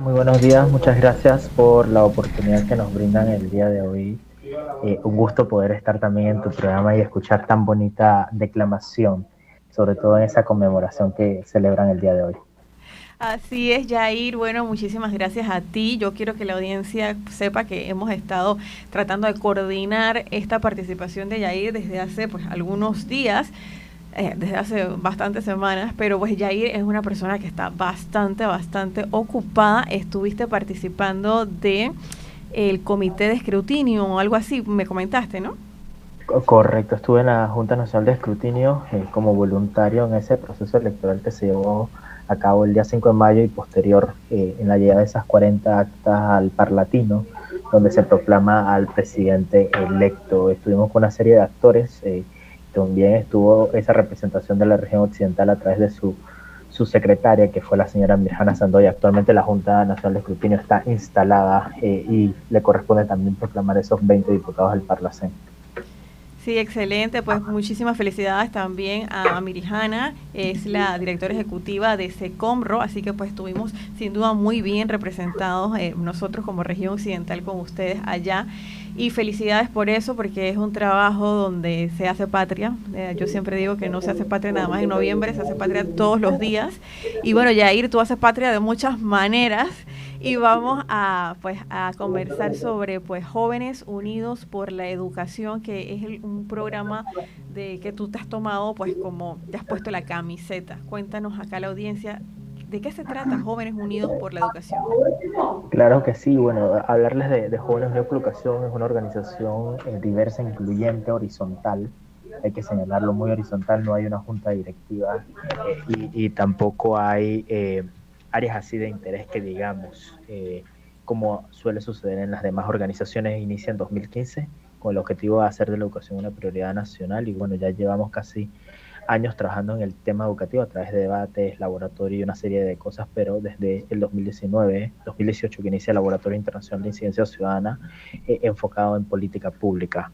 Muy buenos días, muchas gracias por la oportunidad que nos brindan el día de hoy. Un gusto poder estar también en tu programa y escuchar tan bonita declamación, sobre todo en esa conmemoración que celebran el día de hoy. Así es, Jair. Bueno, muchísimas gracias a ti. Yo quiero que la audiencia sepa que hemos estado tratando de coordinar esta participación de Jair desde hace pues algunos días, desde hace bastantes semanas, pero pues Jair es una persona que está bastante ocupada. Estuviste participando de el comité de escrutinio o algo así, me comentaste, ¿no? Correcto, estuve en la Junta Nacional de Escrutinio como voluntario en ese proceso electoral que se llevó a cabo el día 5 de mayo y posterior en la llegada de esas 40 actas al Parlatino, donde se proclama al presidente electo. Estuvimos con una serie de actores, también estuvo esa representación de la región occidental a través de su secretaria, que fue la señora Mirjana Sandoy. Actualmente la Junta Nacional de Escrutinio está instalada y le corresponde también proclamar esos 20 diputados del Parlacén. Sí, excelente. Pues muchísimas felicidades también a Mirijana, es la directora ejecutiva de SECOMRO, así que pues estuvimos sin duda muy bien representados nosotros como región occidental con ustedes allá. Y felicidades por eso, porque es un trabajo donde se hace patria. Yo siempre digo que no se hace patria nada más en noviembre, se hace patria todos los días. Y bueno, Yair, tú haces patria de muchas maneras y vamos a pues a conversar sobre pues Jóvenes Unidos por la Educación, que es un programa de que tú te has tomado pues como te has puesto la camiseta. Cuéntanos acá a la audiencia de qué se trata Jóvenes Unidos por la Educación. Claro que sí, bueno, hablarles de Jóvenes Unidos por la Educación es una organización diversa, incluyente, horizontal. Hay que señalarlo, muy horizontal, no hay una junta directiva y tampoco hay áreas así de interés que digamos, como suele suceder en las demás organizaciones. Inicia en 2015 con el objetivo de hacer de la educación una prioridad nacional y bueno, ya llevamos casi años trabajando en el tema educativo a través de debates, laboratorio y una serie de cosas, pero desde el 2019, 2018 que inicia el Laboratorio Internacional de Incidencia Ciudadana, enfocado en política pública.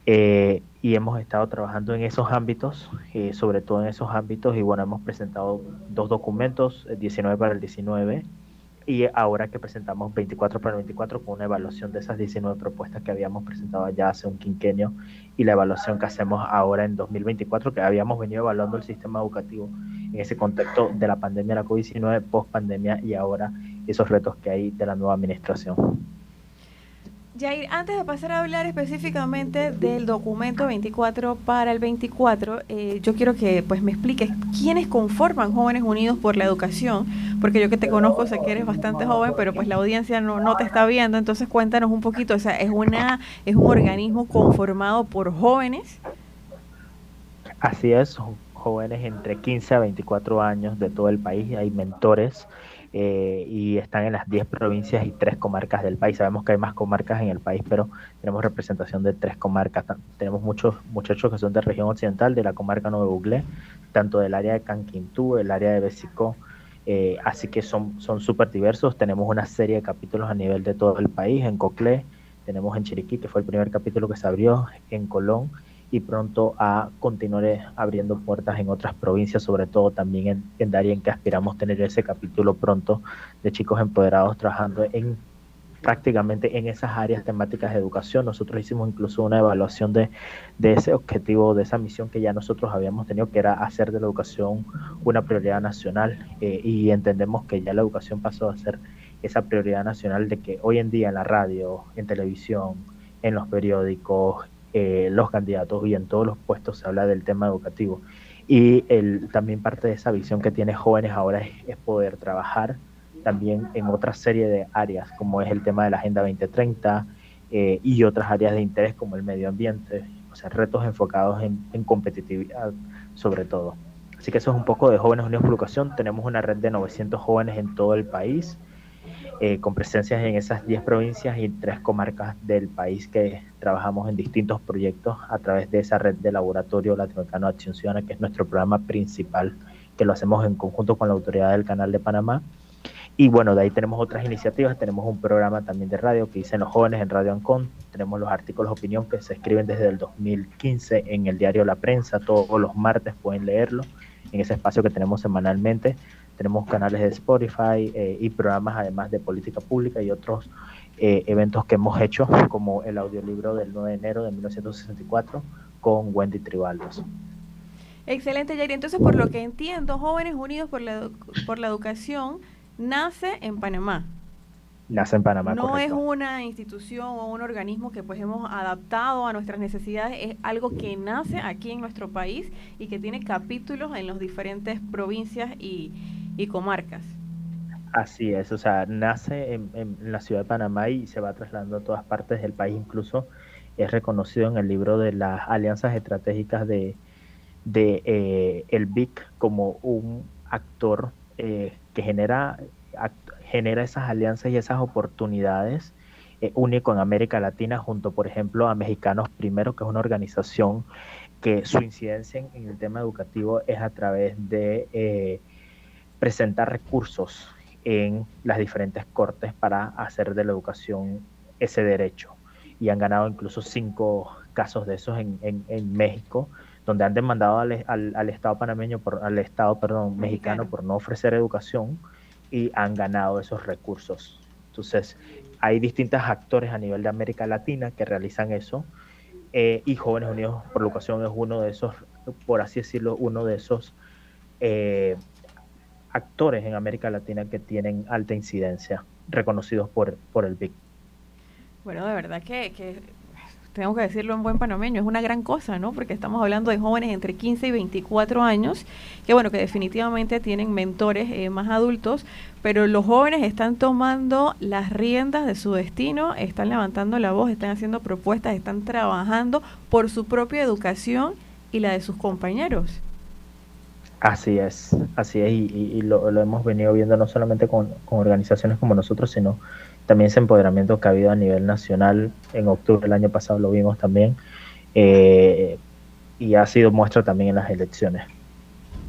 Y hemos estado trabajando en esos ámbitos, sobre todo en esos ámbitos, y bueno, hemos presentado dos documentos, 19 para el 19 y ahora que presentamos 24 para el 24 con una evaluación de esas 19 propuestas que habíamos presentado ya hace un quinquenio y la evaluación que hacemos ahora en 2024, que habíamos venido evaluando el sistema educativo en ese contexto de la pandemia, la COVID-19, post pandemia y ahora esos retos que hay de la nueva administración. Jair, antes de pasar a hablar específicamente del documento 24 para el 24, yo quiero que pues me expliques quiénes conforman Jóvenes Unidos por la Educación, porque yo que te conozco sé que eres bastante joven, pero pues la audiencia no te está viendo, entonces cuéntanos un poquito, o sea, es un organismo conformado por jóvenes. Así es, son jóvenes entre 15 a 24 años de todo el país, hay mentores y están en las 10 provincias y 3 comarcas del país. Sabemos que hay más comarcas en el país, pero tenemos representación de 3 comarcas. Tenemos muchos muchachos que son de región occidental, de la comarca Nuevo Buglé, tanto del área de Canquintú, el área de Besicó, así que son súper diversos. Tenemos una serie de capítulos a nivel de todo el país, en Coclé, tenemos en Chiriquí, que fue el primer capítulo que se abrió, en Colón, y pronto a continuar abriendo puertas en otras provincias, sobre todo también en Darien, que aspiramos tener ese capítulo pronto de chicos empoderados trabajando en prácticamente en esas áreas temáticas de educación. Nosotros hicimos incluso una evaluación de ese objetivo, de esa misión que ya nosotros habíamos tenido, que era hacer de la educación una prioridad nacional, y entendemos que ya la educación pasó a ser esa prioridad nacional de que hoy en día en la radio, en televisión, en los periódicos, los candidatos y en todos los puestos se habla del tema educativo. Y también parte de esa visión que tiene jóvenes ahora es poder trabajar también en otra serie de áreas, como es el tema de la Agenda 2030 y otras áreas de interés como el medio ambiente, o sea, retos enfocados en competitividad sobre todo. Así que eso es un poco de Jóvenes Unidos por la Educación. Tenemos una red de 900 jóvenes en todo el país, con presencias en esas 10 provincias y 3 comarcas del país que trabajamos en distintos proyectos a través de esa red de laboratorio latinoamericano de acción ciudadana, que es nuestro programa principal, que lo hacemos en conjunto con la autoridad del Canal de Panamá. Y bueno, de ahí tenemos otras iniciativas, tenemos un programa también de radio que dicen los jóvenes en Radio Ancon, tenemos los artículos de opinión que se escriben desde el 2015 en el diario La Prensa, todos los martes pueden leerlo, en ese espacio que tenemos semanalmente, Tenemos canales de Spotify y programas además de política pública y otros eventos que hemos hecho, como el audiolibro del 9 de enero de 1964 con Wendy Tribaldos. Excelente, Yair. Entonces, por lo que entiendo, Jóvenes Unidos por la Educación nace en Panamá. Nace en Panamá, no correcto. Es una institución o un organismo que pues hemos adaptado a nuestras necesidades, es algo que nace aquí en nuestro país y que tiene capítulos en las diferentes provincias y comarcas. Así es, o sea, nace en la ciudad de Panamá y se va trasladando a todas partes del país, incluso es reconocido en el libro de las alianzas estratégicas de el BIC como un actor que genera esas alianzas y esas oportunidades único en América Latina, junto, por ejemplo, a Mexicanos Primero, que es una organización que su incidencia en el tema educativo es a través de presentar recursos en las diferentes cortes para hacer de la educación ese derecho. Y han ganado incluso 5 casos de esos en México, donde han demandado al Estado panameño, al Estado, perdón, mexicano por no ofrecer educación, y han ganado esos recursos. Entonces, hay distintos actores a nivel de América Latina que realizan eso, y Jóvenes Unidos por la Educación es uno de esos, por así decirlo, uno de esos actores en América Latina que tienen alta incidencia, reconocidos por el BIC. Bueno, de verdad que tengo que decirlo en buen panameño, es una gran cosa, ¿no? Porque estamos hablando de jóvenes entre 15 y 24 años, que bueno, que definitivamente tienen mentores más adultos, pero los jóvenes están tomando las riendas de su destino, están levantando la voz, están haciendo propuestas, están trabajando por su propia educación y la de sus compañeros. Así es, y lo hemos venido viendo no solamente con organizaciones como nosotros, sino también ese empoderamiento que ha habido a nivel nacional. En octubre del año pasado lo vimos también, y ha sido muestra también en las elecciones.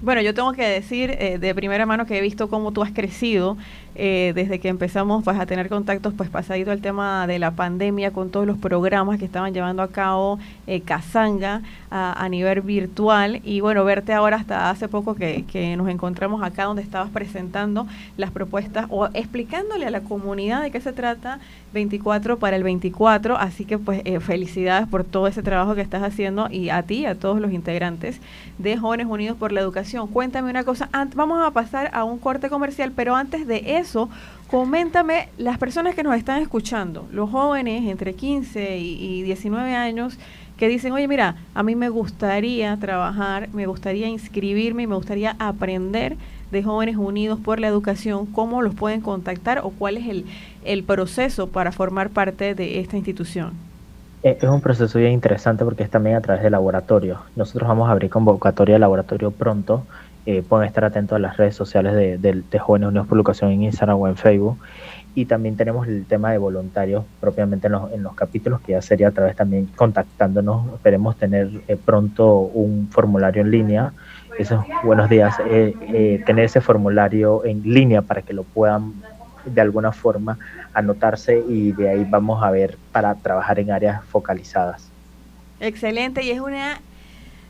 Bueno, yo tengo que decir de primera mano que he visto cómo tú has crecido desde que empezamos pues a tener contactos, pues pasadito el tema de la pandemia, con todos los programas que estaban llevando a cabo Casanga a nivel virtual, y bueno, verte ahora hasta hace poco que nos encontramos acá donde estabas presentando las propuestas o explicándole a la comunidad de qué se trata 24 para el 24, así que pues felicidades por todo ese trabajo que estás haciendo, y a ti y a todos los integrantes de Jóvenes Unidos por la Educación. Cuéntame una cosa, vamos a pasar a un corte comercial, pero antes de eso, coméntame, las personas que nos están escuchando, los jóvenes entre 15 y 19 años, que dicen, oye, mira, a mí me gustaría trabajar, me gustaría inscribirme y me gustaría aprender de Jóvenes Unidos por la Educación, ¿cómo los pueden contactar o cuál es el proceso para formar parte de esta institución? Es un proceso bien interesante porque es también a través de laboratorio. Nosotros vamos a abrir convocatoria de laboratorio pronto. Pueden estar atentos a las redes sociales de Jóvenes Unidos por la Educación en Instagram o en Facebook. Y también tenemos el tema de voluntarios propiamente en los capítulos, que ya sería a través también contactándonos. Esperemos tener pronto un formulario en línea. Esos buenos días, tener ese formulario en línea para que lo puedan de alguna forma anotarse, y de ahí vamos a ver para trabajar en áreas focalizadas. Excelente, y es una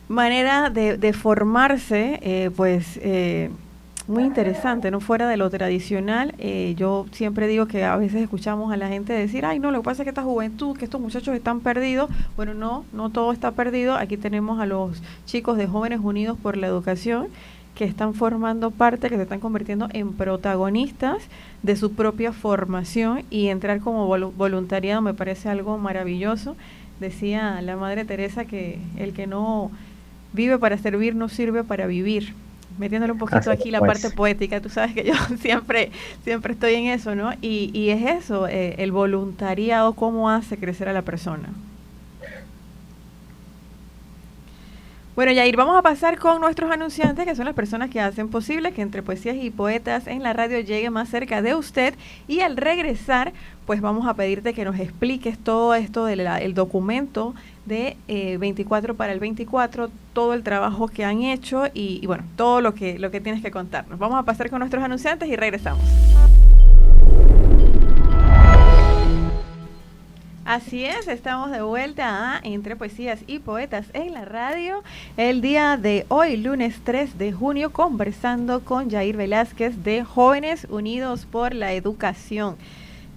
manera de formarse, muy interesante, no fuera de lo tradicional. Yo siempre digo que a veces escuchamos a la gente decir, ay no, lo que pasa es que esta juventud, que estos muchachos están perdidos. Bueno, no todo está perdido. Aquí tenemos a los chicos de Jóvenes Unidos por la Educación, que están formando parte, que se están convirtiendo en protagonistas de su propia formación, y entrar como voluntariado me parece algo maravilloso. Decía la Madre Teresa que el que no vive para servir no sirve para vivir. Metiéndole un poquito aquí la parte poética, tú sabes que yo siempre estoy en eso, ¿no? Y es eso, el voluntariado, cómo hace crecer a la persona. Bueno, Yair, vamos a pasar con nuestros anunciantes, que son las personas que hacen posible que Entre Poesías y Poetas en la radio llegue más cerca de usted. Y al regresar, pues vamos a pedirte que nos expliques todo esto del documento de 24 para el 24, todo el trabajo que han hecho y bueno, todo lo que tienes que contarnos. Vamos a pasar con nuestros anunciantes y regresamos. Así es, estamos de vuelta a Entre Poesías y Poetas en la radio. El día de hoy, lunes 3 de junio, conversando con Yair Velázquez de Jóvenes Unidos por la Educación.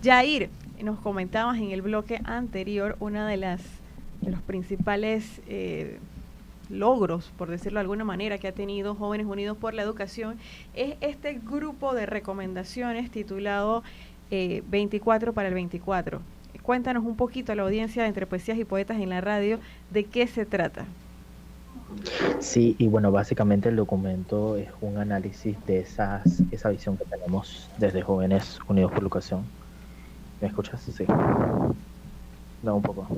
Yair, nos comentabas en el bloque anterior una de los principales logros, por decirlo de alguna manera, que ha tenido Jóvenes Unidos por la Educación, es este grupo de recomendaciones titulado 24 para el 24. Cuéntanos un poquito a la audiencia de Entre Poesías y Poetas en la radio de qué se trata. Sí, y bueno, básicamente el documento es un análisis de esa visión que tenemos desde Jóvenes Unidos por la Educación. ¿Me escuchas? Sí. No, un poco.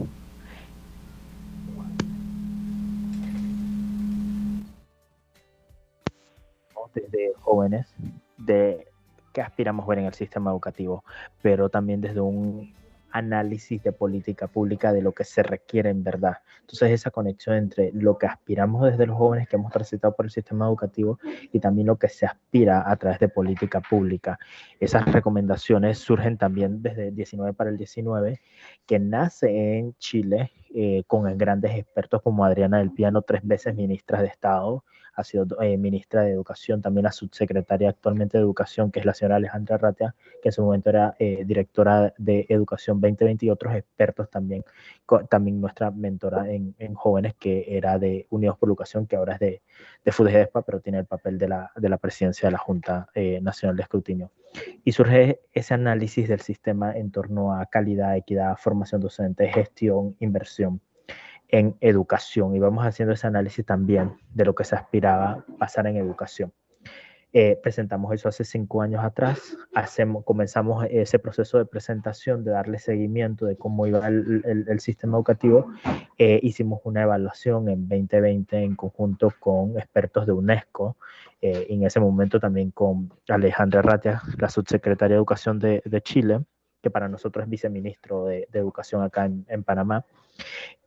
Desde jóvenes, de qué aspiramos ver en el sistema educativo, pero también desde un análisis de política pública de lo que se requiere en verdad. Entonces esa conexión entre lo que aspiramos desde los jóvenes que hemos transitado por el sistema educativo y también lo que se aspira a través de política pública. Esas recomendaciones surgen también desde 19 para el 19, que nace en Chile con grandes expertos como Adriana del Piano, 3 veces ministra de Estado, ha sido ministra de Educación, también la subsecretaria actualmente de Educación, que es la señora Alejandra Ratia, que en su momento era directora de Educación 2020, y otros expertos también, también nuestra mentora en jóvenes, que era de Unidos por la Educación, que ahora es de FUDESPA, pero tiene el papel de la presidencia de la Junta Nacional de Escrutinio. Y surge ese análisis del sistema en torno a calidad, equidad, formación docente, gestión, inversión en educación, y vamos haciendo ese análisis también de lo que se aspiraba pasar en educación. Presentamos eso hace 5 años atrás, comenzamos ese proceso de presentación, de darle seguimiento de cómo iba el sistema educativo. Hicimos una evaluación en 2020 en conjunto con expertos de UNESCO, en ese momento también con Alejandra Ratia, la subsecretaria de Educación de Chile, que para nosotros es viceministro de Educación acá en Panamá,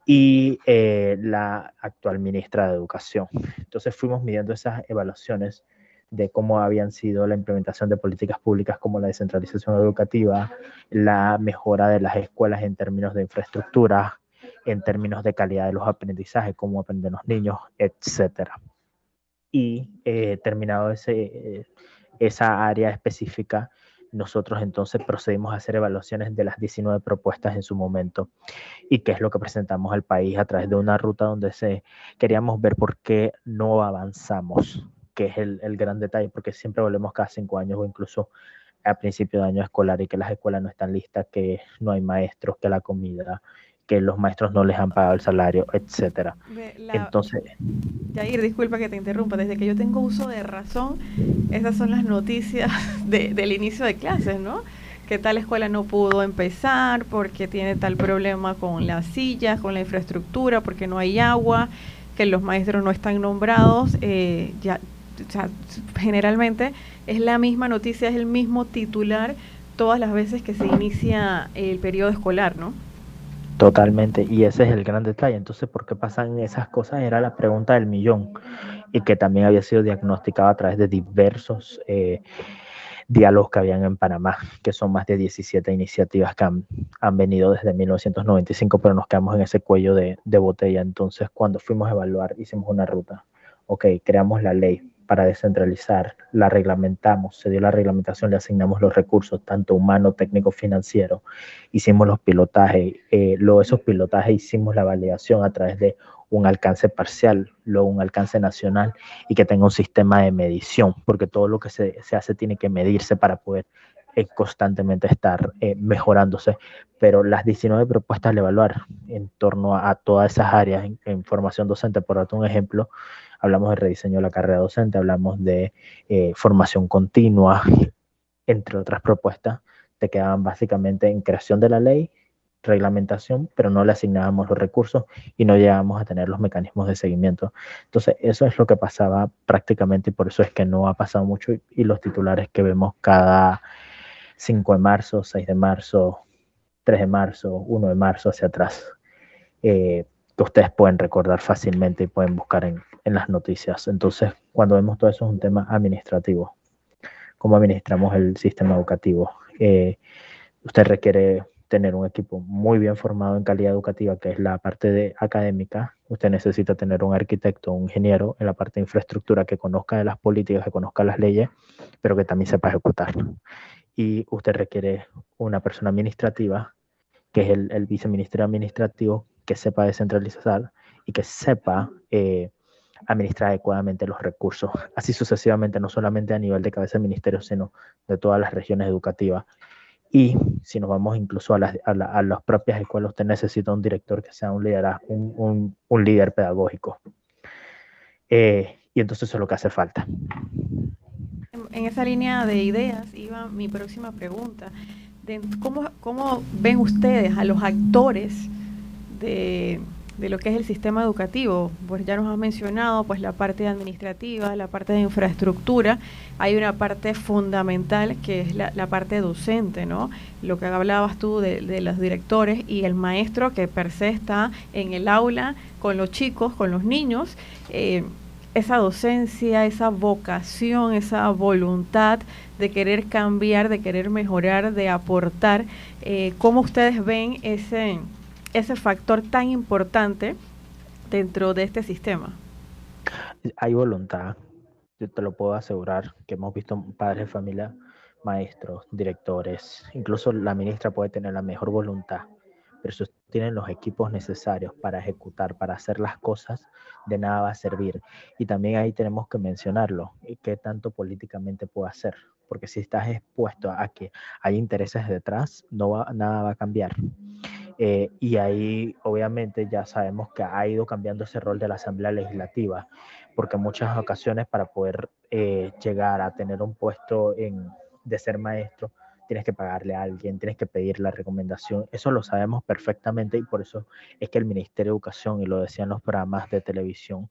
y la actual ministra de Educación. Entonces fuimos midiendo esas evaluaciones de cómo habían sido la implementación de políticas públicas como la descentralización educativa, la mejora de las escuelas en términos de infraestructura, en términos de calidad de los aprendizajes, cómo aprenden los niños, etcétera. Y terminado esa área específica, nosotros entonces procedimos a hacer evaluaciones de las 19 propuestas en su momento, y qué es lo que presentamos al país a través de una ruta donde queríamos ver por qué no avanzamos, que es el gran detalle, porque siempre volvemos cada 5 años o incluso a principio de año escolar, y que las escuelas no están listas, que no hay maestros, que la comida, que los maestros no les han pagado el salario, etcétera. Entonces, Yair, disculpa que te interrumpa, desde que yo tengo uso de razón, esas son las noticias del inicio de clases, ¿no? Que tal escuela no pudo empezar porque tiene tal problema con las sillas, con la infraestructura, porque no hay agua, que los maestros no están nombrados. O sea, generalmente es la misma noticia, es el mismo titular todas las veces que se inicia el periodo escolar, ¿no? Totalmente, y ese es el gran detalle. Entonces, ¿por qué pasan esas cosas? Era la pregunta del millón, y que también había sido diagnosticada a través de diversos diálogos que habían en Panamá, que son más de 17 iniciativas que han venido desde 1995, pero nos quedamos en ese cuello de botella. Entonces, cuando fuimos a evaluar, hicimos una ruta. Ok, creamos la ley para descentralizar, la reglamentamos, se dio la reglamentación, le asignamos los recursos, tanto humano, técnico, financiero, hicimos los pilotajes, esos pilotajes hicimos la validación a través de un alcance parcial, luego un alcance nacional, y que tenga un sistema de medición, porque todo lo que se hace tiene que medirse para poder constantemente estar mejorándose. Pero las 19 propuestas al evaluar en torno a todas esas áreas en formación docente, por darte un ejemplo, hablamos de rediseño de la carrera docente, hablamos de formación continua, entre otras propuestas, te quedaban básicamente en creación de la ley, reglamentación, pero no le asignábamos los recursos y no llegábamos a tener los mecanismos de seguimiento. Entonces, eso es lo que pasaba prácticamente, y por eso es que no ha pasado mucho, y los titulares que vemos cada 5 de marzo, 6 de marzo, 3 de marzo, 1 de marzo hacia atrás, que ustedes pueden recordar fácilmente y pueden buscar en las noticias. Entonces, cuando vemos todo eso, es un tema administrativo. ¿Cómo administramos el sistema educativo? Usted requiere tener un equipo muy bien formado en calidad educativa, que es la parte de académica. Usted necesita tener un arquitecto, un ingeniero en la parte de infraestructura que conozca de las políticas, que conozca las leyes, pero que también sepa ejecutar. Y usted requiere una persona administrativa, que es el viceministerio administrativo, que sepa descentralizar y que sepa administrar adecuadamente los recursos, así sucesivamente, no solamente a nivel de cabeza de ministerio, sino de todas las regiones educativas. Y si nos vamos incluso a las propias escuelas, usted necesita un director que sea un líder pedagógico. Y entonces eso es lo que hace falta. En esa línea de ideas iba mi próxima pregunta. ¿Cómo ven ustedes a los actores de lo que es el sistema educativo? Pues ya nos has mencionado pues la parte administrativa, la parte de infraestructura. Hay una parte fundamental que es la parte docente, ¿no? Lo que hablabas tú de los directores y el maestro que per se está en el aula con los chicos, con los niños. Esa docencia, esa vocación, esa voluntad de querer cambiar, de querer mejorar, de aportar. ¿Cómo ustedes ven ese factor tan importante dentro de este sistema? Hay voluntad, yo te lo puedo asegurar, que hemos visto padres de familia, maestros, directores, incluso la ministra puede tener la mejor voluntad, pero si tienen los equipos necesarios para ejecutar, para hacer las cosas, de nada va a servir. Y también ahí tenemos que mencionarlo, qué tanto políticamente puede hacer, porque si estás expuesto a que hay intereses detrás, nada va a cambiar. Y ahí obviamente ya sabemos que ha ido cambiando ese rol de la Asamblea Legislativa, porque en muchas ocasiones para poder llegar a tener un puesto de ser maestro, tienes que pagarle a alguien, tienes que pedir la recomendación, eso lo sabemos perfectamente y por eso es que el Ministerio de Educación, y lo decían los programas de televisión,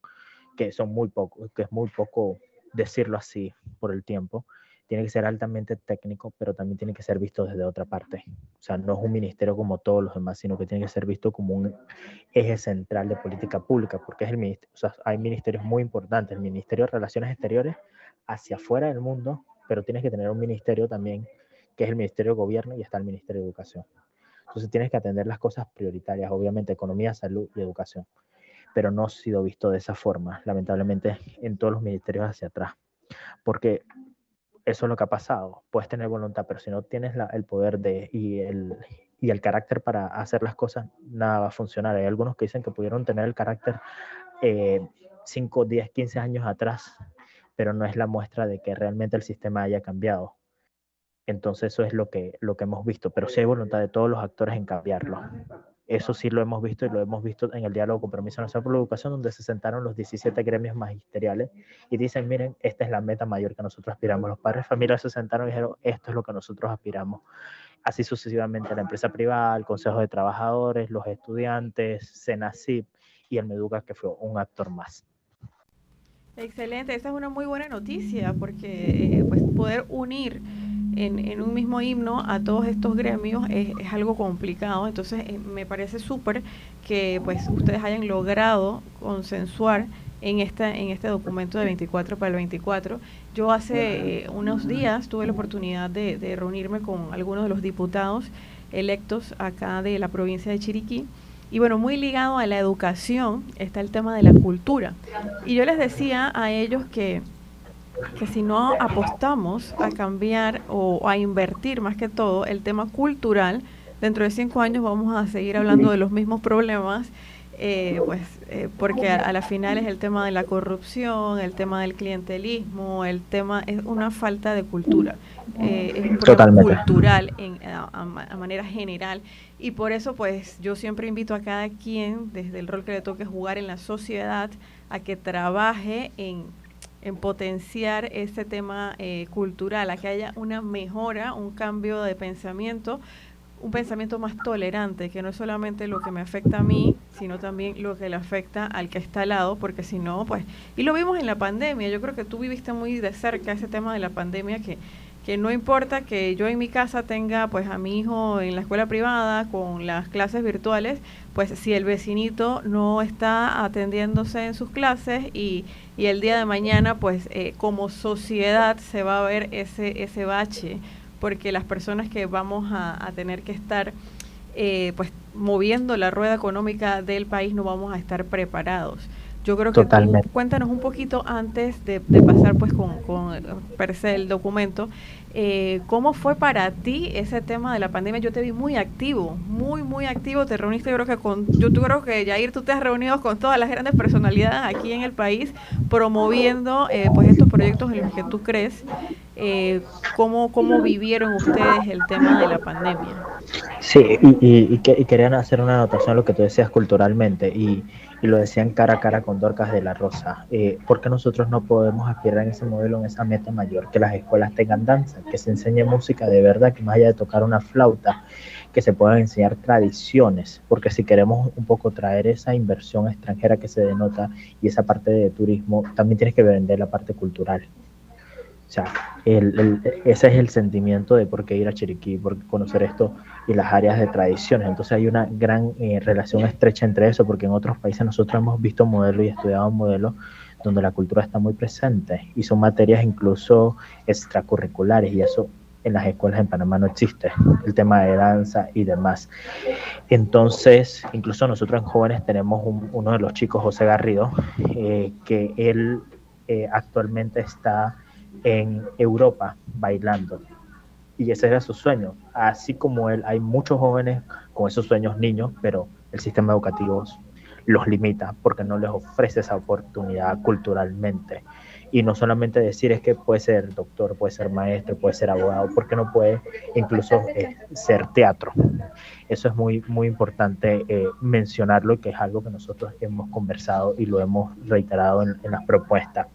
que es muy poco decirlo así por el tiempo, tiene que ser altamente técnico, pero también tiene que ser visto desde otra parte. O sea, no es un ministerio como todos los demás, sino que tiene que ser visto como un eje central de política pública, porque es el ministerio, o sea, hay ministerios muy importantes, el Ministerio de Relaciones Exteriores hacia afuera del mundo, pero tienes que tener un ministerio también, que es el Ministerio de Gobierno y está el Ministerio de Educación. Entonces tienes que atender las cosas prioritarias, obviamente economía, salud y educación, pero no ha sido visto de esa forma, lamentablemente, en todos los ministerios hacia atrás, porque eso es lo que ha pasado. Puedes tener voluntad, pero si no tienes el poder y el carácter para hacer las cosas, nada va a funcionar. Hay algunos que dicen que pudieron tener el carácter 5, 10, 15 años atrás, pero no es la muestra de que realmente el sistema haya cambiado. Entonces eso es lo que hemos visto, pero sí hay voluntad de todos los actores en cambiarlo. Eso sí lo hemos visto y lo hemos visto en el diálogo Compromiso Nacional por la Educación, donde se sentaron los 17 gremios magisteriales y dicen, miren, esta es la meta mayor que nosotros aspiramos. Los padres de familia se sentaron y dijeron, esto es lo que nosotros aspiramos. Así sucesivamente la empresa privada, el Consejo de Trabajadores, los estudiantes, Senacip y el Meduca, que fue un actor más. Excelente, esa es una muy buena noticia porque pues poder unir en un mismo himno a todos estos gremios es algo complicado, entonces me parece súper que pues ustedes hayan logrado consensuar en este documento de 24 para el 24. Yo hace unos días tuve la oportunidad de reunirme con algunos de los diputados electos acá de la provincia de Chiriquí. Y bueno, muy ligado a la educación está el tema de la cultura. Y yo les decía a ellos que si no apostamos a cambiar o a invertir más que todo el tema cultural, dentro de 5 años vamos a seguir hablando de los mismos problemas, porque a la final es el tema de la corrupción, el tema del clientelismo, el tema es una falta de cultura, es un problema cultural a manera general. Y por eso, pues, yo siempre invito a cada quien, desde el rol que le toque jugar en la sociedad, a que trabaje en potenciar este tema cultural, a que haya una mejora, un cambio de pensamiento, un pensamiento más tolerante, que no es solamente lo que me afecta a mí, sino también lo que le afecta al que está al lado, porque si no, pues, y lo vimos en la pandemia, yo creo que tú viviste muy de cerca ese tema de la pandemia, que no importa que yo en mi casa tenga pues a mi hijo en la escuela privada con las clases virtuales, pues si el vecinito no está atendiéndose en sus clases y el día de mañana pues como sociedad se va a ver ese bache, porque las personas que vamos a tener que estar pues moviendo la rueda económica del país, no vamos a estar preparados. Yo creo que tú Totalmente. cuéntanos un poquito antes de pasar pues con per se el documento, ¿cómo fue para ti ese tema de la pandemia? Yo te vi muy activo, muy activo, te reuniste yo creo que yo creo que Yair, tú te has reunido con todas las grandes personalidades aquí en el país promoviendo pues estos proyectos en los que tú crees. ¿Cómo vivieron ustedes el tema de la pandemia? Sí, y querían hacer una anotación a lo que tú decías culturalmente, y lo decían cara a cara con Dorcas de la Rosa. ¿Por qué nosotros no podemos aspirar en ese modelo, en esa meta mayor? Que las escuelas tengan danza, que se enseñe música de verdad, que más allá de tocar una flauta, que se puedan enseñar tradiciones, porque si queremos un poco traer esa inversión extranjera que se denota y esa parte de turismo, también tienes que vender la parte cultural. O sea, ese es el sentimiento de por qué ir a Chiriquí, por qué conocer esto y las áreas de tradiciones. Entonces hay una gran relación estrecha entre eso, porque en otros países nosotros hemos visto modelos y estudiado modelos donde la cultura está muy presente y son materias incluso extracurriculares, y eso en las escuelas en Panamá no existe, el tema de danza y demás. Entonces, incluso nosotros en jóvenes tenemos uno de los chicos, José Garrido, que él actualmente está en Europa bailando. Y ese era su sueño. Así como él, hay muchos jóvenes con esos sueños niños, pero el sistema educativo los limita porque no les ofrece esa oportunidad culturalmente. Y no solamente decir es que puede ser doctor, puede ser maestro, puede ser abogado, porque no puede incluso ser teatro. Eso es muy importante mencionarlo, que es algo que nosotros hemos conversado y lo hemos reiterado en las propuestas.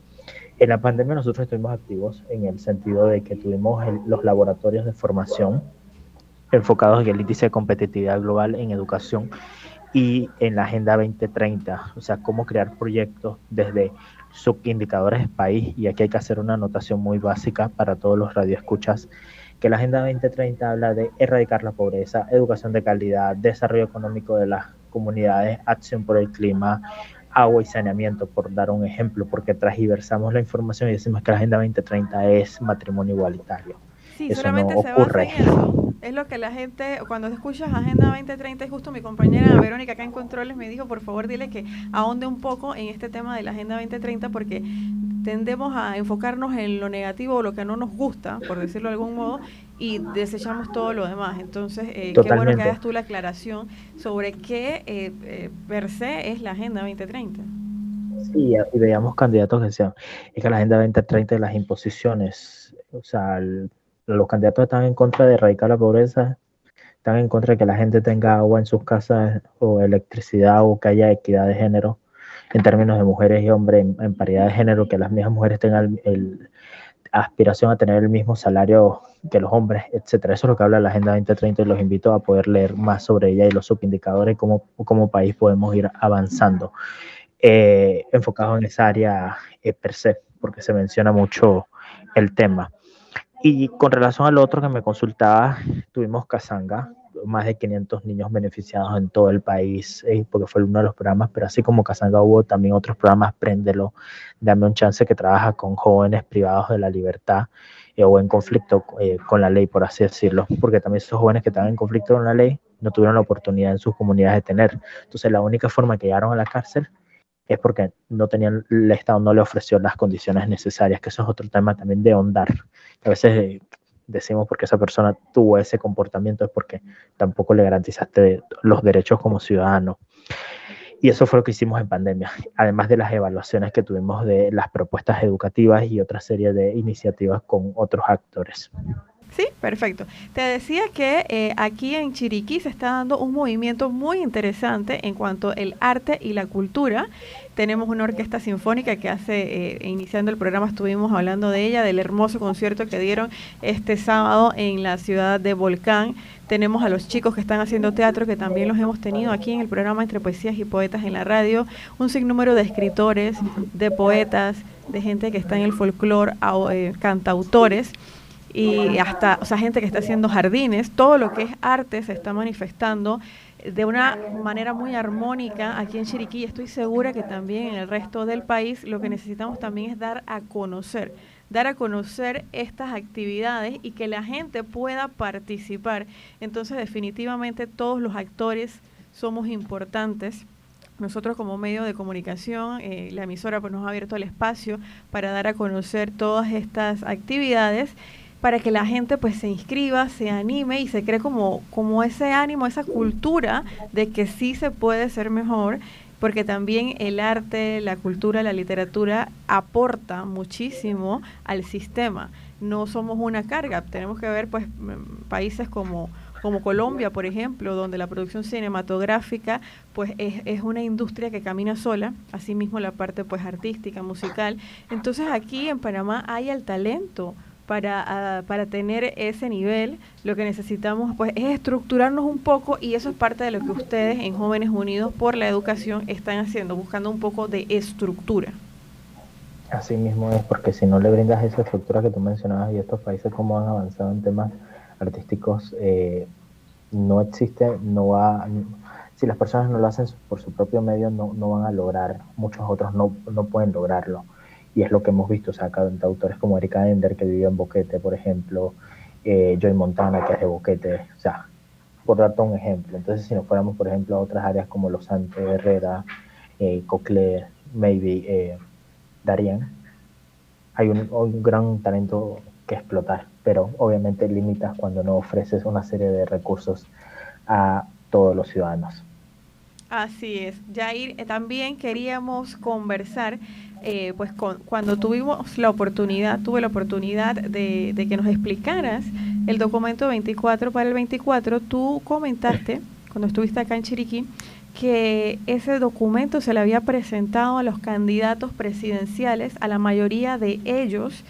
En la pandemia nosotros estuvimos activos en el sentido de que tuvimos los laboratorios de formación enfocados en el índice de competitividad global en educación y en la Agenda 2030, o sea, cómo crear proyectos desde subindicadores de país, y aquí hay que hacer una anotación muy básica para todos los radioescuchas, que la Agenda 2030 habla de erradicar la pobreza, educación de calidad, desarrollo económico de las comunidades, acción por el clima, agua y saneamiento, por dar un ejemplo, porque transversamos la información y decimos que la Agenda 2030 es matrimonio igualitario. Sí, Eso no solamente se basa en ocurre. eso. Es lo que la gente, cuando escuchas Agenda 2030, y justo mi compañera Verónica acá en Controles me dijo, por favor, dile que ahonde un poco en este tema de la Agenda 2030, porque tendemos a enfocarnos en lo negativo o lo que no nos gusta, por decirlo de algún modo, y desechamos todo lo demás. Entonces, qué bueno que Totalmente. hagas tú la aclaración sobre qué per se es la Agenda 2030. Sí, y veíamos candidatos que decían, es que la Agenda 2030 de las imposiciones, o sea, los candidatos están en contra de erradicar la pobreza, están en contra de que la gente tenga agua en sus casas o electricidad, o que haya equidad de género en términos de mujeres y hombres en paridad de género, que las mismas mujeres tengan aspiración a tener el mismo salario que los hombres, etcétera. Eso es lo que habla la Agenda 2030, y los invito a poder leer más sobre ella y los subindicadores, y cómo país podemos ir avanzando. Enfocado en esa área per se, porque se menciona mucho el tema. Y con relación al otro que me consultaba, tuvimos Kazanga, más de 500 niños beneficiados en todo el país, porque fue uno de los programas, pero así como Kazanga hubo también otros programas, Préndelo, Dame un Chance, que trabaja con jóvenes privados de la libertad o en conflicto con la ley, por así decirlo, porque también esos jóvenes que estaban en conflicto con la ley no tuvieron la oportunidad en sus comunidades de tener. Entonces la única forma que llegaron a la cárcel es porque no tenían, el Estado no le ofreció las condiciones necesarias, que eso es otro tema también de ahondar. A veces decimos porque esa persona tuvo ese comportamiento es porque tampoco le garantizaste los derechos como ciudadano. Y eso fue lo que hicimos en pandemia, además de las evaluaciones que tuvimos de las propuestas educativas y otra serie de iniciativas con otros actores. Sí, perfecto. Te decía que aquí en Chiriquí se está dando un movimiento muy interesante en cuanto al arte y la cultura. Tenemos una orquesta sinfónica que iniciando el programa estuvimos hablando de ella, del hermoso concierto que dieron este sábado en la ciudad de Volcán. Tenemos a los chicos que están haciendo teatro, que también los hemos tenido aquí en el programa Entre Poesías y Poetas en la radio. Un sinnúmero de escritores, de poetas, de gente que está en el folclore, cantautores, y hasta, o sea, gente que está haciendo jardines. Todo lo que es arte se está manifestando de una manera muy armónica aquí en Chiriquí. Estoy segura que también en el resto del país lo que necesitamos también es dar a conocer dar a conocer estas actividades y que la gente pueda participar. Entonces, definitivamente todos los actores somos importantes. Nosotros como medio de comunicación, la emisora pues nos ha abierto el espacio para dar a conocer todas estas actividades, para que la gente pues se inscriba, se anime y se cree como ese ánimo, esa cultura de que sí se puede ser mejor, porque también el arte, la cultura, la literatura aporta muchísimo al sistema. No somos una carga, tenemos que ver pues países como Colombia, por ejemplo, donde la producción cinematográfica pues es una industria que camina sola, asimismo la parte pues artística, musical. Entonces aquí en Panamá hay el talento para tener ese nivel. Lo que necesitamos pues es estructurarnos un poco, y eso es parte de lo que ustedes en Jóvenes Unidos por la Educación están haciendo, buscando un poco de estructura. Así mismo es, porque si no le brindas esa estructura que tú mencionabas y estos países como han avanzado en temas artísticos, no existe, no va, si las personas no lo hacen por su propio medio, no van a lograr, muchos otros no pueden lograrlo. Y es lo que hemos visto, o sea, autores como Erika Ender, que vivió en Boquete, por ejemplo, Joy Montana, que es de Boquete, o sea, por darte un ejemplo. Entonces, si nos fuéramos, por ejemplo, a otras áreas como Los Santos, Herrera, Cocler, maybe Darien, hay un gran talento que explotar, pero obviamente limitas cuando no ofreces una serie de recursos a todos los ciudadanos. Así es, Jair, también queríamos conversar, pues cuando tuvimos la oportunidad, tuve la oportunidad de que nos explicaras el documento 24 para el 24. Tú comentaste, cuando estuviste acá en Chiriquí, que ese documento se le había presentado a los candidatos presidenciales, a la mayoría de ellos.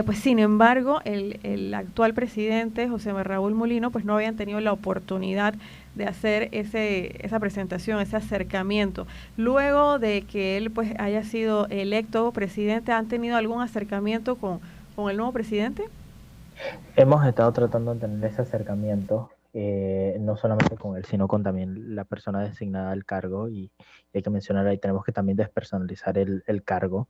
Pues sin embargo, el actual presidente, José Raúl Mulino, pues no habían tenido la oportunidad de hacer esa presentación, ese acercamiento. Luego de que él pues haya sido electo presidente, ¿han tenido algún acercamiento con el nuevo presidente? Hemos estado tratando de tener ese acercamiento, no solamente con él, sino con también la persona designada al cargo, y hay que mencionar ahí, tenemos que también despersonalizar el cargo,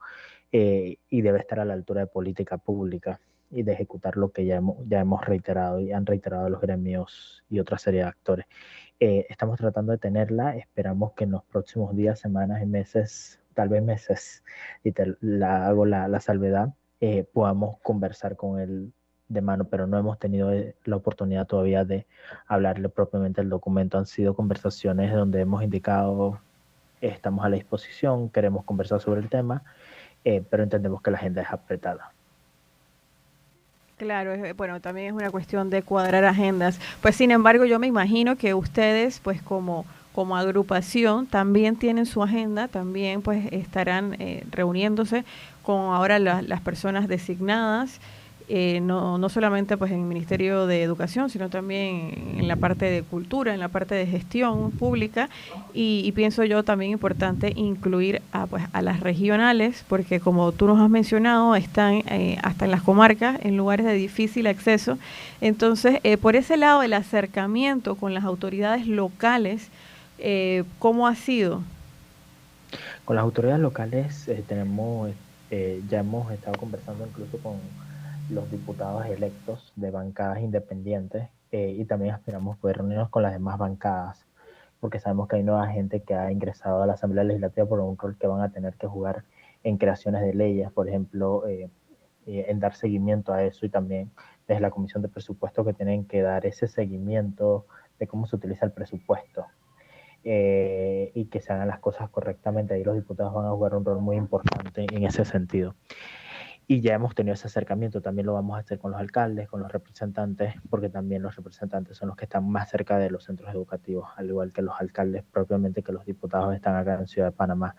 y debe estar a la altura de política pública y de ejecutar lo que ya hemos reiterado y han reiterado los gremios y otra serie de actores. Estamos tratando de tenerla, esperamos que en los próximos días, semanas y meses, tal vez meses, y hago la salvedad, podamos conversar con él de mano, pero no hemos tenido la oportunidad todavía de hablarle propiamente del documento. Han sido conversaciones donde hemos indicado estamos a la disposición, queremos conversar sobre el tema, pero entendemos que la agenda es apretada. Claro, bueno, también es una cuestión de cuadrar agendas. Pues sin embargo, yo me imagino que ustedes, pues como agrupación, también tienen su agenda, también pues estarán reuniéndose con ahora las personas designadas, no solamente pues en el Ministerio de Educación, sino también en la parte de cultura, en la parte de gestión pública, y pienso yo también importante incluir pues a las regionales, porque como tú nos has mencionado, están hasta en las comarcas, en lugares de difícil acceso. Entonces, por ese lado, el acercamiento con las autoridades locales, ¿cómo ha sido? Con las autoridades locales ya hemos estado conversando incluso con los diputados electos de bancadas independientes, y también aspiramos poder reunirnos con las demás bancadas, porque sabemos que hay nueva gente que ha ingresado a la Asamblea Legislativa por un rol que van a tener que jugar en creaciones de leyes, por ejemplo, en dar seguimiento a eso, y también desde la Comisión de Presupuesto, que tienen que dar ese seguimiento de cómo se utiliza el presupuesto, y que se hagan las cosas correctamente. Ahí los diputados van a jugar un rol muy importante en ese sentido. Y ya hemos tenido ese acercamiento, también lo vamos a hacer con los alcaldes, con los representantes, porque también los representantes son los que están más cerca de los centros educativos, al igual que los alcaldes propiamente, que los diputados están acá en Ciudad de Panamá.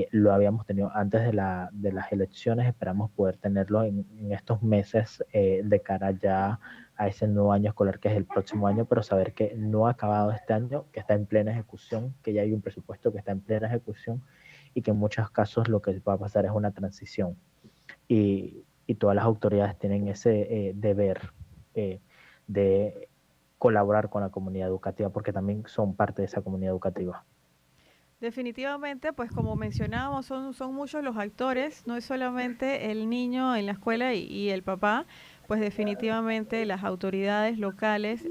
Lo habíamos tenido antes de las elecciones, esperamos poder tenerlo en estos meses, de cara ya a ese nuevo año escolar que es el próximo año, pero saber que no ha acabado este año, que está en plena ejecución, que ya hay un presupuesto que está en plena ejecución, y que en muchos casos lo que va a pasar es una transición. Y todas las autoridades tienen ese deber, de colaborar con la comunidad educativa, porque también son parte de esa comunidad educativa. Definitivamente, pues como mencionábamos, son muchos los actores, no es solamente el niño en la escuela y el papá, pues definitivamente las autoridades locales,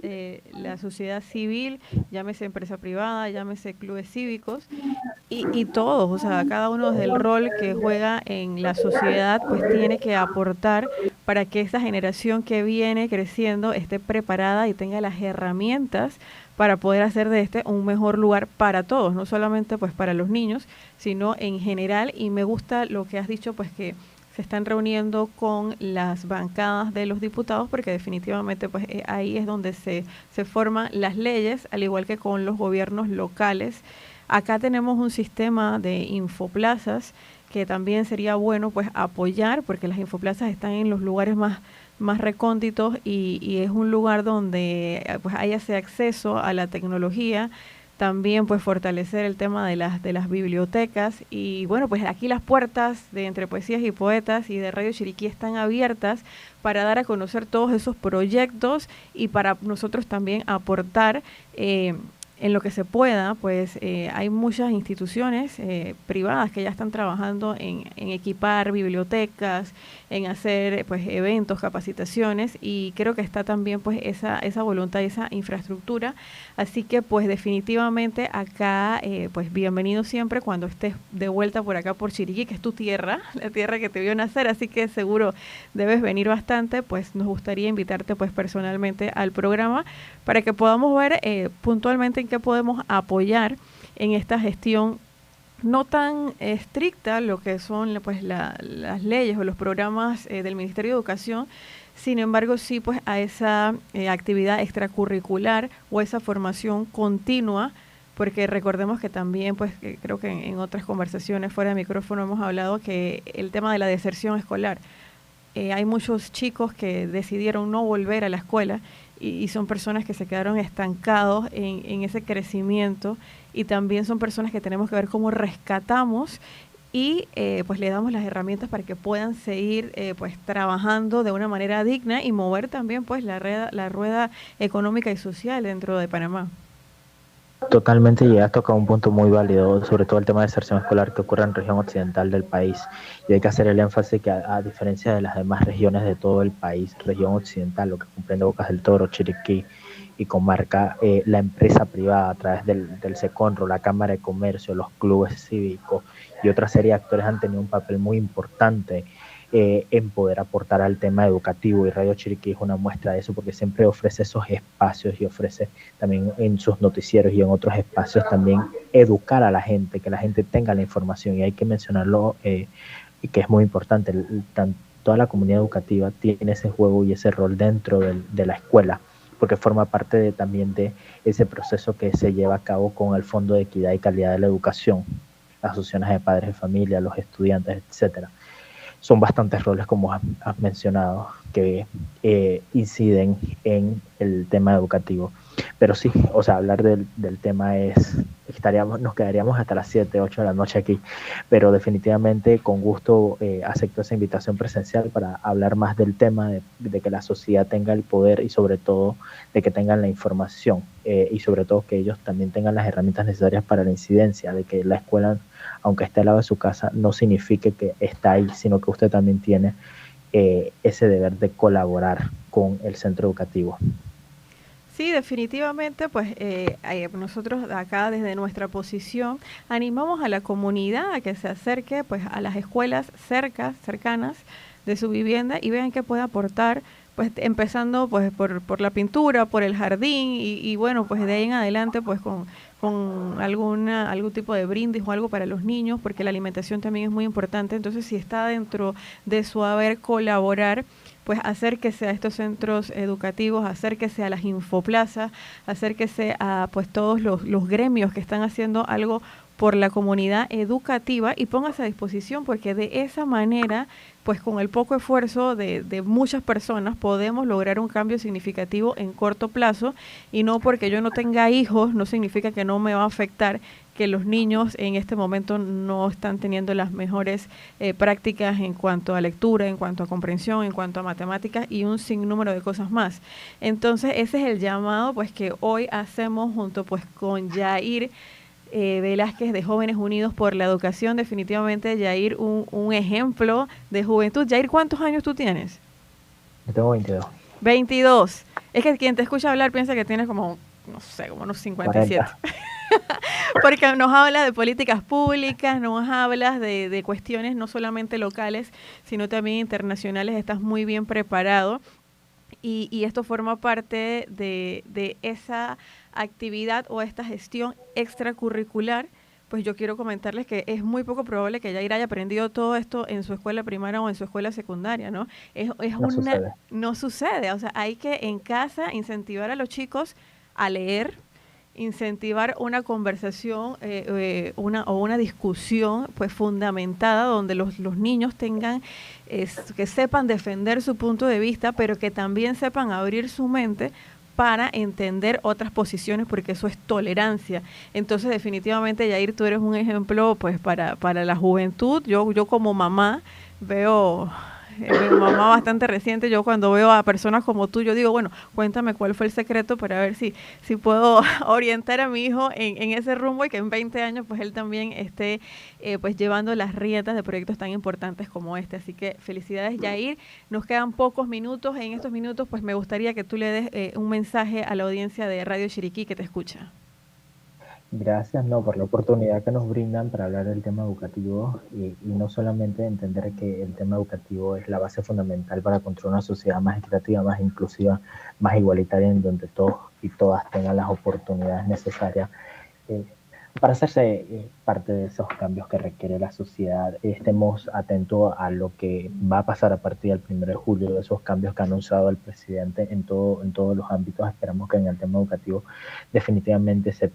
la sociedad civil, llámese empresa privada, llámese clubes cívicos, y todos, o sea, cada uno desde el rol que juega en la sociedad, pues tiene que aportar para que esta generación que viene creciendo esté preparada y tenga las herramientas para poder hacer de este un mejor lugar para todos, no solamente pues para los niños, sino en general. Y me gusta lo que has dicho, pues que se están reuniendo con las bancadas de los diputados, porque definitivamente pues ahí es donde se forman las leyes, al igual que con los gobiernos locales. Acá tenemos un sistema de infoplazas que también sería bueno pues apoyar, porque las infoplazas están en los lugares más recónditos y es un lugar donde pues haya ese acceso a la tecnología. También pues fortalecer el tema de las bibliotecas. Y bueno, pues aquí las puertas de Entre Poesías y Poetas y de Radio Chiriquí están abiertas para dar a conocer todos esos proyectos y para nosotros también aportar en lo que se pueda. Pues hay muchas instituciones privadas que ya están trabajando en equipar bibliotecas, en hacer pues eventos, capacitaciones, y creo que está también pues esa voluntad, esa infraestructura. Así que pues definitivamente acá pues bienvenido siempre cuando estés de vuelta por acá por Chiriquí, que es tu tierra, la tierra que te vio nacer, así que seguro debes venir bastante. Pues nos gustaría invitarte pues personalmente al programa para que podamos ver puntualmente en qué podemos apoyar en esta gestión no tan estricta, lo que son pues las leyes o los programas del Ministerio de Educación. Sin embargo, sí pues a esa actividad extracurricular o esa formación continua, porque recordemos que también pues que creo que en otras conversaciones fuera de micrófono hemos hablado que el tema de la deserción escolar, hay muchos chicos que decidieron no volver a la escuela y son personas que se quedaron estancados en ese crecimiento, y también son personas que tenemos que ver cómo rescatamos y pues le damos las herramientas para que puedan seguir pues trabajando de una manera digna y mover también pues la rueda económica y social dentro de Panamá. Totalmente, y has tocado un punto muy válido, sobre todo el tema de deserción escolar que ocurre en la región occidental del país. Y hay que hacer el énfasis que a diferencia de las demás regiones de todo el país, región occidental, lo que comprende Bocas del Toro, Chiriquí y comarca, la empresa privada a través del SECONRO, la Cámara de Comercio, los clubes cívicos y otra serie de actores han tenido un papel muy importante en poder aportar al tema educativo, y Radio Chiriquí es una muestra de eso, porque siempre ofrece esos espacios y ofrece también en sus noticieros y en otros espacios también educar a la gente, que la gente tenga la información. Y hay que mencionarlo, y que es muy importante, toda la comunidad educativa tiene ese juego y ese rol dentro de la escuela, porque forma parte también de ese proceso que se lleva a cabo con el Fondo de Equidad y Calidad de la Educación, las asociaciones de padres de familia, los estudiantes, etcétera. Son bastantes roles, como has mencionado, que inciden en el tema educativo. Pero sí, o sea, hablar del tema nos quedaríamos hasta las 7, 8 de la noche aquí, pero definitivamente con gusto acepto esa invitación presencial para hablar más del tema, de que la sociedad tenga el poder y sobre todo de que tengan la información, y sobre todo que ellos también tengan las herramientas necesarias para la incidencia, de que la escuela, aunque esté al lado de su casa, no signifique que está ahí, sino que usted también tiene ese deber de colaborar con el centro educativo. Sí, definitivamente, pues nosotros acá desde nuestra posición animamos a la comunidad a que se acerque pues a las escuelas cercanas de su vivienda y vean qué puede aportar, pues empezando pues por la pintura, por el jardín y bueno, pues de ahí en adelante pues con algún tipo de brindis o algo para los niños, porque la alimentación también es muy importante. Entonces, si está dentro de su haber colaborar, pues acérquese a estos centros educativos, acérquese a las infoplazas, acérquese a pues todos los gremios que están haciendo algo por la comunidad educativa y póngase a disposición, porque de esa manera, pues con el poco esfuerzo de muchas personas podemos lograr un cambio significativo en corto plazo, y no porque yo no tenga hijos, no significa que no me va a afectar que los niños en este momento no están teniendo las mejores prácticas en cuanto a lectura, en cuanto a comprensión, en cuanto a matemáticas y un sinnúmero de cosas más. Entonces ese es el llamado pues que hoy hacemos junto pues con Yair Velázquez de Jóvenes Unidos por la Educación. Definitivamente, Yair, un ejemplo de juventud. Yair, ¿cuántos años tú tienes? Yo tengo 22. 22. Es que quien te escucha hablar piensa que tienes como, no sé, como unos 57. 40. Porque nos habla de políticas públicas, nos hablas de cuestiones no solamente locales, sino también internacionales. Estás muy bien preparado y esto forma parte de esa actividad o esta gestión extracurricular. Pues yo quiero comentarles que es muy poco probable que Yair haya aprendido todo esto en su escuela primaria o en su escuela secundaria, ¿no? No sucede. No sucede, o sea, hay que en casa incentivar a los chicos a leer, incentivar una conversación una discusión pues fundamentada donde los niños tengan que sepan defender su punto de vista, pero que también sepan abrir su mente para entender otras posiciones, porque eso es tolerancia. Entonces, definitivamente, Yair, tú eres un ejemplo pues para la juventud. Yo como mamá veo mi mamá bastante reciente. Yo cuando veo a personas como tú, yo digo, bueno, cuéntame cuál fue el secreto para ver si puedo orientar a mi hijo en ese rumbo y que en 20 años pues él también esté pues llevando las riendas de proyectos tan importantes como este. Así que felicidades, Yair. Nos quedan pocos minutos. En estos minutos pues me gustaría que tú le des un mensaje a la audiencia de Radio Chiriquí que te escucha. Gracias, no, por la oportunidad que nos brindan para hablar del tema educativo y no solamente entender que el tema educativo es la base fundamental para construir una sociedad más equitativa, más inclusiva, más igualitaria, en donde todos y todas tengan las oportunidades necesarias para hacerse parte de esos cambios que requiere la sociedad. Estemos atentos a lo que va a pasar a partir del 1 de julio, de esos cambios que ha anunciado el presidente en todos los ámbitos. Esperamos que en el tema educativo definitivamente se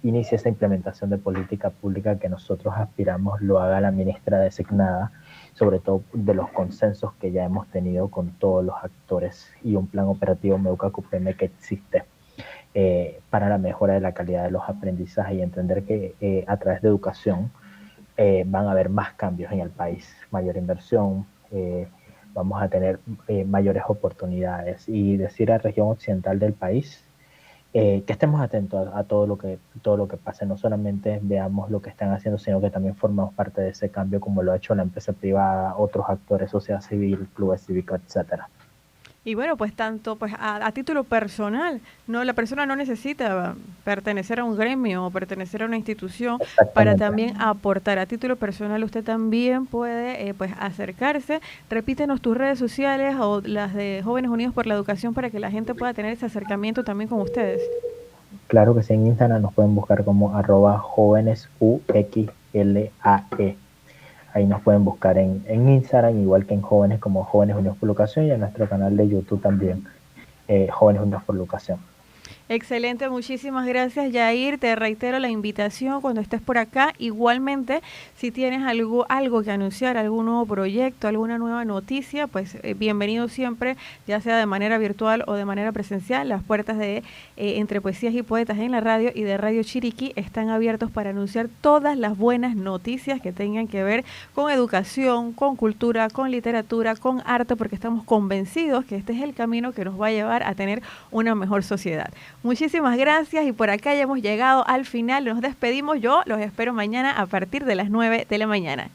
inicie esa implementación de política pública que nosotros aspiramos, lo haga la ministra designada, sobre todo de los consensos que ya hemos tenido con todos los actores y un plan operativo MEUCA-CUPEME que existe para la mejora de la calidad de los aprendizajes y entender que a través de educación van a haber más cambios en el país, mayor inversión, vamos a tener mayores oportunidades y decir a la región occidental del país que estemos atentos a todo lo que pase, no solamente veamos lo que están haciendo, sino que también formamos parte de ese cambio como lo ha hecho la empresa privada, otros actores, sociedad civil, clubes cívicos, etcétera. Y bueno, pues tanto pues a título personal, no, la persona no necesita pertenecer a un gremio o pertenecer a una institución para también aportar. A título personal usted también puede pues acercarse. Repítenos tus redes sociales o las de Jóvenes Unidos por la Educación para que la gente pueda tener ese acercamiento también con ustedes. Claro que sí, en Instagram nos pueden buscar como @jóvenesuxlae. Ahí nos pueden buscar en Instagram, igual que en Jóvenes, como Jóvenes Unidos por la Educación, y en nuestro canal de YouTube también, Jóvenes Unidos por la Educación. Excelente, muchísimas gracias, Yair. Te reitero la invitación cuando estés por acá. Igualmente, si tienes algo que anunciar, algún nuevo proyecto, alguna nueva noticia, pues bienvenido siempre, ya sea de manera virtual o de manera presencial. Las puertas de Entre Poesías y Poetas en la radio y de Radio Chiriquí están abiertos para anunciar todas las buenas noticias que tengan que ver con educación, con cultura, con literatura, con arte, porque estamos convencidos que este es el camino que nos va a llevar a tener una mejor sociedad. Muchísimas gracias y por acá ya hemos llegado al final. Nos despedimos. Yo los espero mañana a partir de las 9 de la mañana.